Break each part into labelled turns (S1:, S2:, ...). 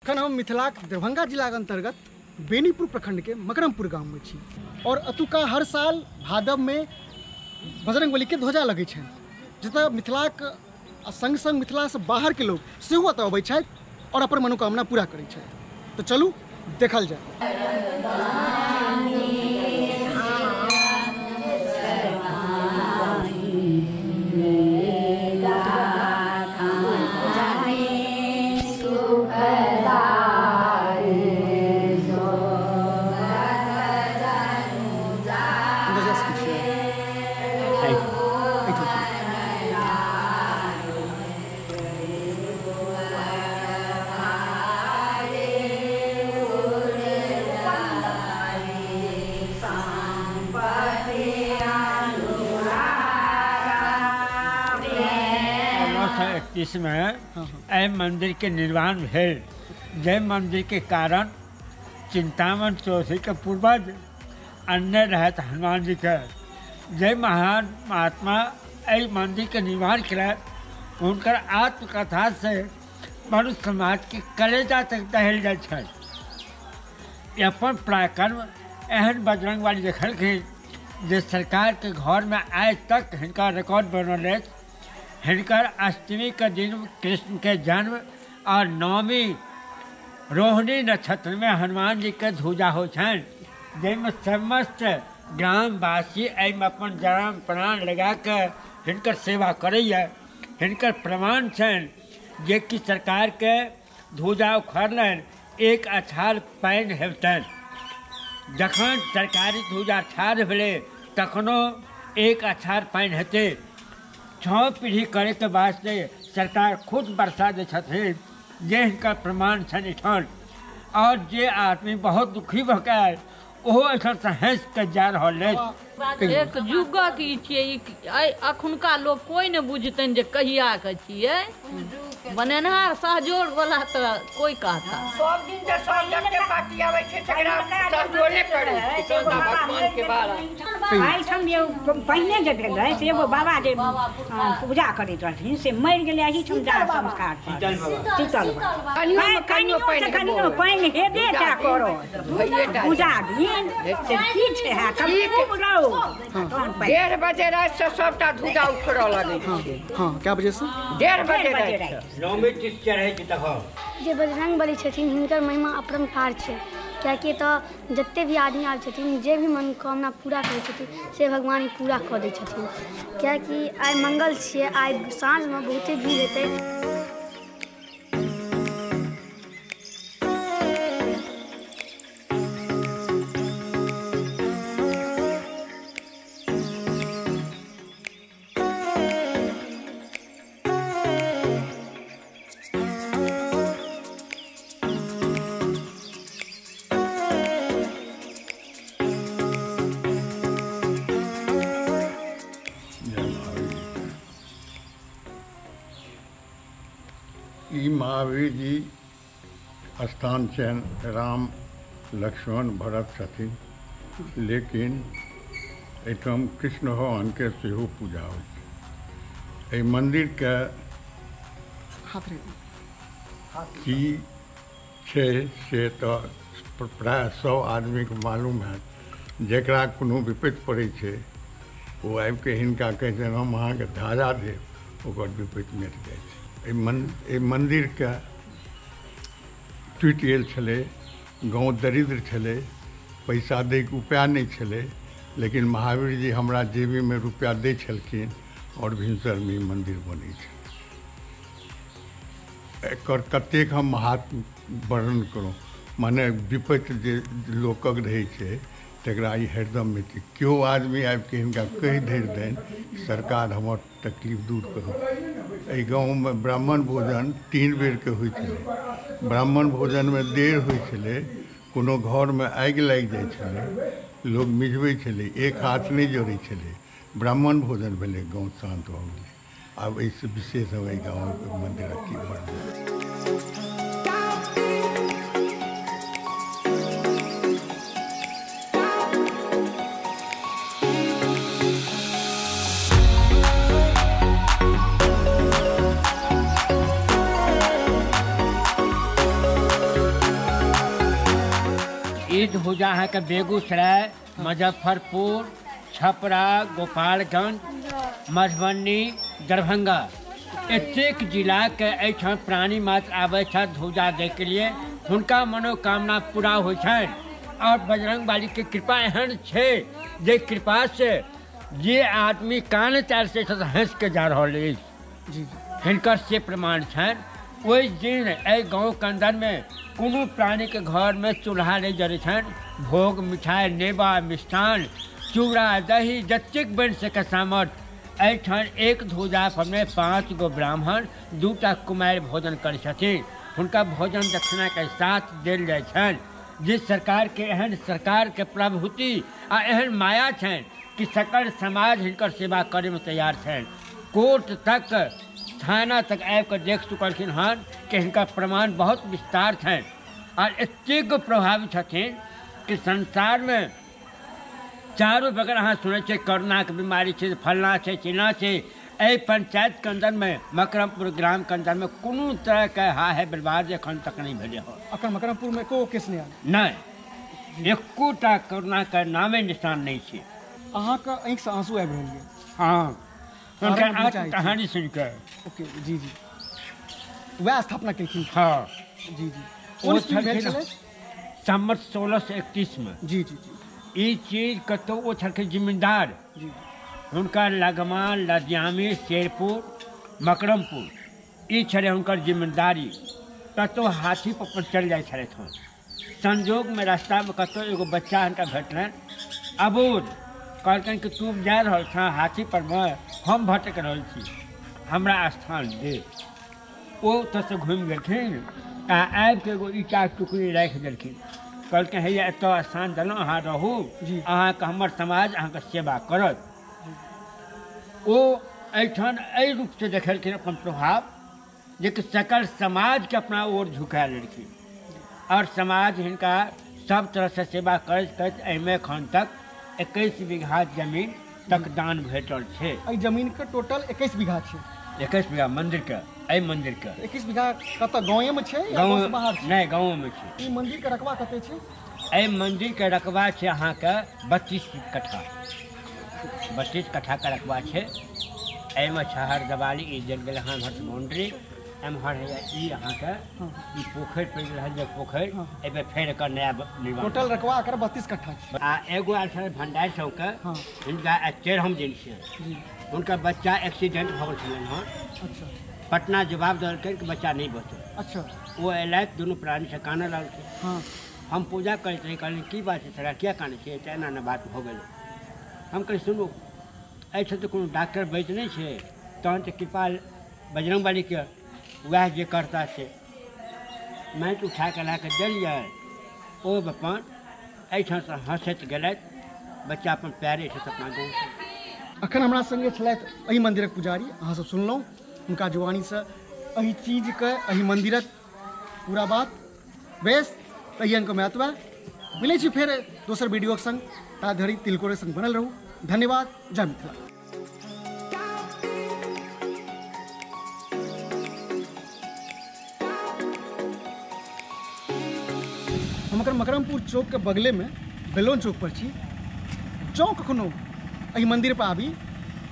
S1: अखन हम मिथिलाक दरभंगा जिला के अंतर्गत बेनीपुर प्रखंड के मकरमपुर गाँव में छी और अतुका हर साल भादव में बजरंगबली के ध्वजा लगे छनि जतऽ मिथिलाक संग संग मिथिला से बाहर के लोग सेहो एतऽ अबै छथि और अपन मनोकामना पूरा करै छथि। तो चलू देखल जाए।
S2: इसमें एहि मंदिर के निर्माण भेल जय मंदिर के कारण चिंतामण चौधरी के पूर्वज अन्य रहत हनुमान जी के जय महान महात्मा एहि मंदिर के निर्माण कयलथि हुनकर आत्मकथा से मनुष्य समाज के कलेजा तक दहल जाय छै। अपन पराक्रम एहन बजरंगबली देखलखिन जे सरकार के घर में आज तक हिनका रिकॉर्ड बनल अछि। हिनकर अष्टमी के दिन कृष्ण के जन्म और नवमी रोहिणी नक्षत्र में हनुमान जी के ध्वजा हो छनि जाहिमे समस्त ग्रामवासी एहिमे अपन जान प्राण लगा के हिनकर सेवा करैया। हिनकर प्रमाण छनि जे कि सरकार के ध्वजा उखाड़लनि एक अछाड़ पानि हेतनि जखन सरकारी ध्वजा ठाढ़ भेलै तखनो एक अछाड़ पानि हेतै। 6 पीढ़ी करे के वास्ते सरकार खुद वर्षा दे छथिन जे हिनकर प्रमाण छनि एहिठाम। और जे आदमी बहुत दुखी भऽ के ओहो एहिठाम से हँसि के जा रहल अछि।
S3: एक युगक ई छियै अखुनका लोग कोई ने बुझतनि जे कहिया के छियै बनेनहार सहजोर वाला तो कोई कहता
S4: सब दिन जे सब जगह पार्टी आबै छै तकरा सहजोरे करै छै भगवान के बारे
S5: आई हम ये पहिने जे भेलै से एगो बाबा जे पूजा करैत रहथिन से मरि गेलै एही ठम जा संस्कार शीतल कनियो पानि हेबे टा करो पूजा दिन से की छै खूब रहो
S4: 1:30 बजे रात से सबटा ध्वजा उखड़ऽ लगै छै।
S1: हां क्या बजे से
S4: 1:30 बजे रात
S2: नौमी तिथि चढ़ै छै तखन
S6: जे बजरंगबली छथिन हिनकर महिमा अपरंपार छै कियाकि तऽ जते भी आदमी आबै छथिन जे भी मनोकामना पूरा करै छथिन से भगवान पूरा कऽ दै छथिन कियाकि आइ मंगल छियै आइ साँझमे बहुते भीड़ हेतै।
S7: महावीर जी स्थान छन राम लक्ष्मण भरत छथिन लेकिन एहिठाम कृष्ण भगवान के सेहो पूजा होइ छै। एहि मंदिर के की छै से तऽ प्राय 100 आदमी के मालूम है जकरा कोनो विपत्ति पड़ै छै ओ आबि के हिनका कहै छै हम अहाँके ध्वजा देब ओकर विपत्ति मिट जाइ छै। मंदिर के टूटि गेल छलै गाँव दरिद्र छलै पैसा दैके उपाय नहीं छलै लेकिन महावीर जी हमरा जेबी में रुपया दै छलखिन और भिनसर में मंदिर बनै छै। एकर कतेक हम महात्म वर्णन करूँ माने विपत्ति जे लोकक रहै छै तकरा ई हरदम में केओ आदमी आबि के हिनका कहि धरि देनि सरकार हमर तकलीफ दूर करू। एहि गाँव में ब्राह्मण भोजन 3 बेर के होइ छलै। ब्राह्मण भोजन में देर होइ छलै कोनो घर में आगि लागि जाइ छलै लोग मिझबै छलै एक हाथ नहीं जोड़ै छलै ब्राह्मण भोजन भेलै गाँव शांत भऽ गेलै। आब एहिसँ विशेष हम एहि गाँव मंदिरक की वर्णन।
S2: ई ध्वजा अहाँके बेगूसराय, मुजफ्फरपुर, छपरा, गोपालगंज, मधुबनी, दरभंगा एतेक जिलाके एहिठाम प्राणी मात्र आबै छथि ध्वजा दैके लिए। हुनका मनोकामना पूरा होइ छनि और बजरंगबलीके कृपा एहन छै जे कृपा से जे आदमी कान चार से हँसके जा रहल अछि
S1: जी
S2: हिनकर से प्रमाण छनि। ओहि दिन एहि गाँवके अन्दरमे कोनो प्राणीके घरमे चूल्हा नहि जरै छनि। भोग मिठाइ नेबा मिष्ठान चूड़ा दही जतेक बनि सके सामर्थ्य एहिठाम एक ध्वजा परमे 5 गो ब्राह्मण 2टा कुमारि भोजन करै छथिन। हुनका भोजन दक्षिणाके साथ देल जाइ छनि। जे सरकारके एहन सरकारके प्रभुति आ एहन माया छनि कि सकल समाज हिनकर सेवा करैमे तैयार छनि। कोर्ट तक थाना तक आबि कऽ देख चुकलखिन हन कि हिनका प्रमाण बहुत विस्तार छनि और एतेक प्रभावी छथिन कि संसारमे चारों बगल अहाँ सुनै छियै कोरोनाके बीमारी छै, फलना छै, चिल्ला छै। एहि पंचायतके अन्दरमे मकरमपुर ग्रामके अन्दरमे कोनो तरहके हाय बर्बाद एखन तक नहि भेलै हँ।
S1: अखन मकरमपुरमे एको केस नहि आयल?
S2: नहीं, एकोटा कोरोनाके नामे निशान नहीं छै।
S1: अहाँके आँखिसँ आंसू आबि रहल यऽ?
S2: हाँ, हुनकर कहानी सुनिके।
S1: ओके जी जी, वएह स्थापना केलखिन?
S2: हाँ
S1: जी जी। कोन स्कीम भेल छलै?
S2: सम्मत 1631 में।
S1: जी जी जी।
S2: ई चीज कतौ ओ छलखिन जिम्मेदार।
S1: जी।
S2: हुनकर लगमा, लदियामी, शेरपुर, मकरमपुर ई छलै हुनकर जिम्मेदारी। कतौ हाथी पर चलि जाइ छलथि हँ। संजोगमे रास्तामे कतौ एगो बच्चा हुनका भेटलनि अबोध। कहलकनि कि तू जा रहल छ हाथी परमे, हम भटक रहल छी, हमरा स्थान दे। ओ ओतऽसँ घुमि गेलखिन आ आबिके एगो ईंटाके टुकड़ी राखि देलखिन। कहलकै हैया एतऽ स्थान देलहुँ, अहाँ रहू, अहाँके हमर समाज अहाँके सेवा करत। ओ एहिठाम एहि रूपसँ देखेलखिन अपन प्रभाव जे कि सकल समाजके अपना ओर झुका लेलखिन और समाज हिनका सब तरहसँ सेवा करैत करैत एहिमे एखन तक 21 बीघा जमीन तक दान भेटल छै।
S1: एहि जमीनके टोटल 21 बीघा छै?
S2: 21 बीघा मंदिरके, एहि मंदिरके।
S1: 21 बीघा कतऽ गाँवेमे छै या
S2: गाँव
S1: बाहर छै?
S2: नहि, गाँवमे छै।
S1: ई मंदिरके रकबा कते छै?
S2: एहि मंदिरके रकबा छै अहाँके 32 कट्ठा। 32 कट्ठाके रकबा छै। एहिमे छहर दबाली ई देल गेल अहाँ घर बाउंड्री। एम्हर है ई अहाँके ई पोखरि पड़ि रहल जे पोखरि, एहिमे फेर एकर नया निर्माण।
S1: टोटल रकबा एकर 32 कट्ठा छै।
S2: आ एगो आयल छलै भंडारी सबके, हिनका 13हम दिन छियनि। हुनकर बच्चा एक्सीडेंट भऽ गेल छलनि हँ।
S1: अच्छा।
S2: पटना जवाब देलकै कि बच्चा नहीं बचल।
S1: अच्छा।
S2: वो एलथि, दुनू प्राणी से कानऽ लगलखिन।
S1: हाँ।
S2: हम पूजा करैत रही, कहलियै की बात छै तोरा, किया कानै छियै? तऽ एना बात भऽ गेलै। हम कहलियै सुनू, एहिठाम तऽ कोनो डॉक्टर वैद्य नहीं छै, तहन तऽ कृपा बजरंगबलीके वएह जे करता छै। माटि उठा कऽ लए कऽ देलियै। ओ अपन एहिठामसँ हँसैत गेलथि, बच्चा अपन पैरे छथि अपना गाँव।
S1: अखन हमरा संगे छलथि एहि मंदिरक पुजारी। अहाँ सब सुनलहुँ हुनका जुबानीसँ एहि चीजके, एहि मंदिरक पूरा बात। बेस तहियनके महत्व। मिलै छी फेर दोसर वीडियोके संग। ता धरि तिलकोरे संग बनल रहू। धन्यवाद। जय मिथिला। हम अगर मकरमपुर चौक के बगले में बेलोन चौक पर छी। जँ कखनो एहि मंदिर पर आबी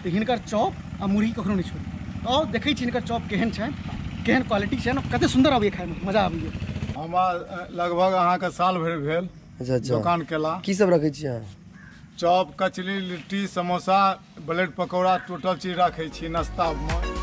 S1: तो हिनकर चॉप आ मुरही कखनो नहीं छोड़ी। और देखै छी हिनकर चॉप केहन छनि, केहन क्वालिटी छनि, कते सुंदर आबैए खाइमे, मजा आबैए।
S8: हमरा लगभग अहाँके साल भरि भेल दोकान केला।
S9: की सब रखै छी अहाँ?
S8: चॉप, कचरी, लिट्टी, समोसा, ब्रेड पकौड़ा, टोटल चीज रखै छी नाश्तामे।